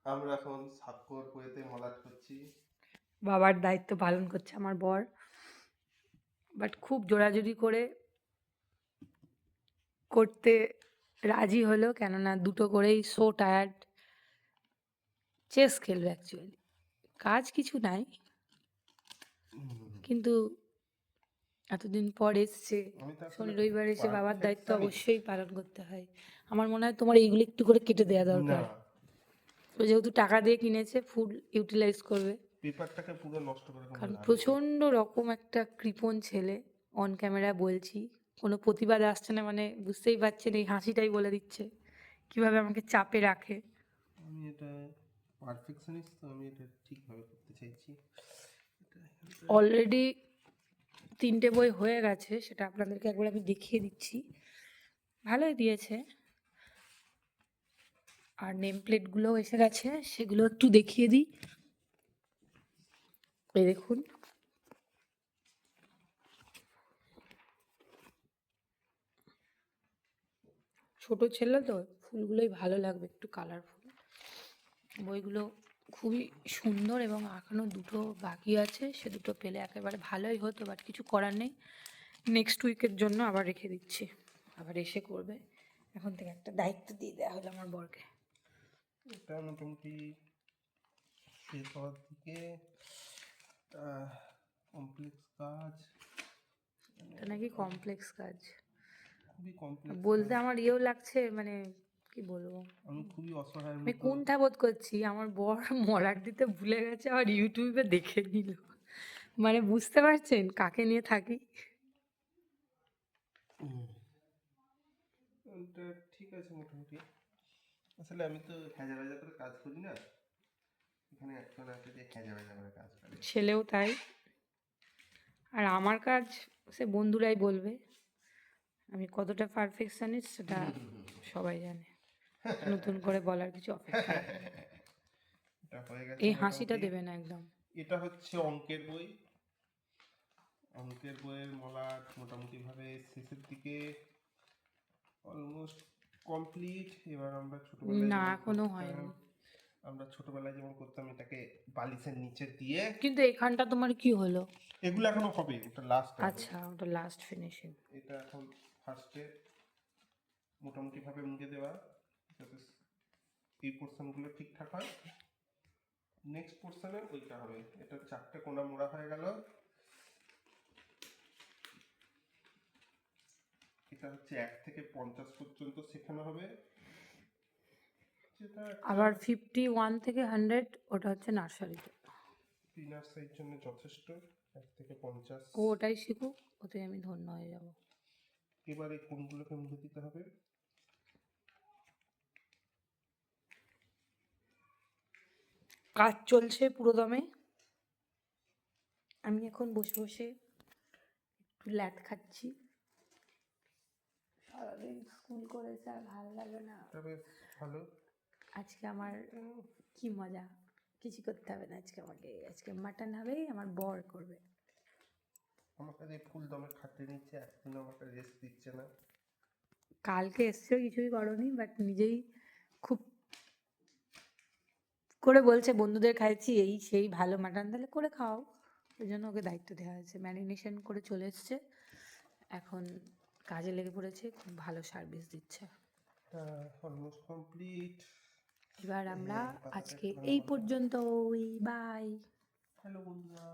আমরা এখন সাক্ষর কুয়েতে মলাট করছি। বাবার দায়িত্ব পালন করছে আমার বর, বাট খুব জোরাজুরি করে করতে রাজি হলো, কেননা দুটো করেই সো টায়ার্ড। চেস খেলবে অ্যাকচুয়ালি, কাজ কিছু নাই, কিন্তু এতদিন পর এসছে, আমি তো আসলে শনি রবিবার এসে বাবার দায়িত্ব পারফেকশনিস্ট অবশ্যই পালন করতে হয়। আমার মনে হয় তোমার এইগুলো একটু করে কেটে দেওয়া না, দরকার। ও যেহেতু টাকা দিয়ে কিনেছে, ফুল ইউটিলাইজ করবে। পেপারটাকে পুরো নষ্ট করে কোনো কারণ লাভ নেই। প্রচণ্ড রকম একটা কৃপণ ছেলে, অন ক্যামেরা বলছি, কোনো প্রতিবাদ আসছে না, মানে বুঝতেই পারছেন, এই হাসিটাই বলে দিচ্ছে কিভাবে আমাকে চাপে রাখে। আমি এটা পারফেকশনিস্ট, তো আমি এটা ঠিকভাবে করতে চাইছি। অলরেডি 3টে বই হয়ে গেছে, সেটা আপনাদেরকে একবার আমি দেখিয়ে দিচ্ছি। ভালোই দিয়েছে। আর নেম প্লেটগুলোও এসে গেছে, সেগুলো একটু দেখিয়ে দিই। এই দেখুন, ছোট ছেলে তো, ফুলগুলোই ভালো লাগবে, একটু কালারফুল। বইগুলো খুবই সুন্দর এবং এখনও দুটো বাকি আছে, সে দুটো পেলে একেবারে ভালোই হতো, বাট কিছু করার নেই। নেক্সট উইকের জন্য আবার রেখে দিচ্ছি, আবার এসে করবে। এখন থেকে একটা দায়িত্ব দিয়ে দেওয়া হলো আমার বরকে। এটা মোটামুটি শেষ হওয়ার দিকে। কমপ্লেক্স কাজ, এটা নাকি কমপ্লেক্স কাজ, খুবই কমপ্লেক্স বলতে কাজ। আমার ইয়েও লাগছে, মানে কি বলবো, আমি খুবই অসহায়ের আমি মতো। কোনটা বোধ করছি আমার বর মলাট দিতে ভুলে গেছে, আর ইউটিউবে দেখে নিল। মানে বুঝতে পারছেন কাকে নিয়ে থাকি। এটা ঠিক আছে মোটামুটি। আসলে আমি তো হ্যাজা ভ্যাজা করে কাজ করি না, এখানে একজন আছে যে হ্যাজা ভ্যাজা করে কাজ করে। ছেলেও তাই। আর আমার কাজ সে বন্ধুরাই বলবে, আমি কতটা পারফেকশনিস্ট সেটা সবাই জানে, নতুন করে বলার কিছু অপেক্ষা রাখে না। এটা হয়ে গেছে এই হাসিটা মোটামুটি। দেবে না একদম। এটা হচ্ছে অঙ্কের বই। অঙ্কের বইয়ের মলাট মোটামুটিভাবে শেষের দিকে, অলমোস্ট কমপ্লিট। এবার আমরা ছোটবেলায় না, যেমন এখনো করতাম, হয়নি। এটাকে বালিশের নিচে দিয়ে। কিন্তু এখানটা তোমার কি হলো? এগুলো এখনো হবে, ওটা লাস্ট হবে। আচ্ছা, ওটা লাস্ট ফিনিশিং। এটা এখন ফার্স্টে মোটামুটিভাবে মুছে দেওয়া, যাতে এই পোর্শনগুলো ঠিকঠাক হয়। নেক্সট পোর্শনে ওইটা হবে। এটা 4টে কোণা মোড়া হয়ে গেল। এটা হচ্ছে 1 থেকে 50 পর্যন্ত শেখানো হবে, যেটা একটা আবার 51 থেকে 100 ওটা হচ্ছে নার্সারিতে। বিনার্সের জন্য যথেষ্ট। 1 থেকে 50। ও ওটাই শিখুক, ওতে আমি ধন্য হয়ে যাব। এবার এই কোণগুলোকে মুছে দিতে হবে। কাজ চলছে পুরো দমে। আমি এখন বসে বসে একটু ল্যাট খাচ্ছি। সারাদিন স্কুল করেছে আর ভালো লাগে না। এটা বেশ ভালো। আজকে আমার কি মজা, কিছু করতে হবে না আজকে আমাকে, আজকে মাটন হবে, আমার বর করবে। আমার কাছে ফুল দমে খাটিয়ে নিচ্ছে, একদিনও আমাকে রেস্ট দিচ্ছে না। কালকে এসছেও কিছুই করনি, বাট নিজেই খুব করে বলছে বন্ধুদের খাইছি এই সেই ভালো মাটন, তাহলে করে খাও। ওই জন্য ওকে দায়িত্ব দেওয়া হয়েছে, ম্যারিনেশন করে চলে এসছে, এখন কাজে লেগে পড়েছে, খুব ভালো সার্ভিস দিচ্ছে। Almost complete. এবার আমরা পাতাটা আজকে একটুখানি এই বন্ধ করো। পর্যন্তই, বাই। হ্যালো বন্ধুরা।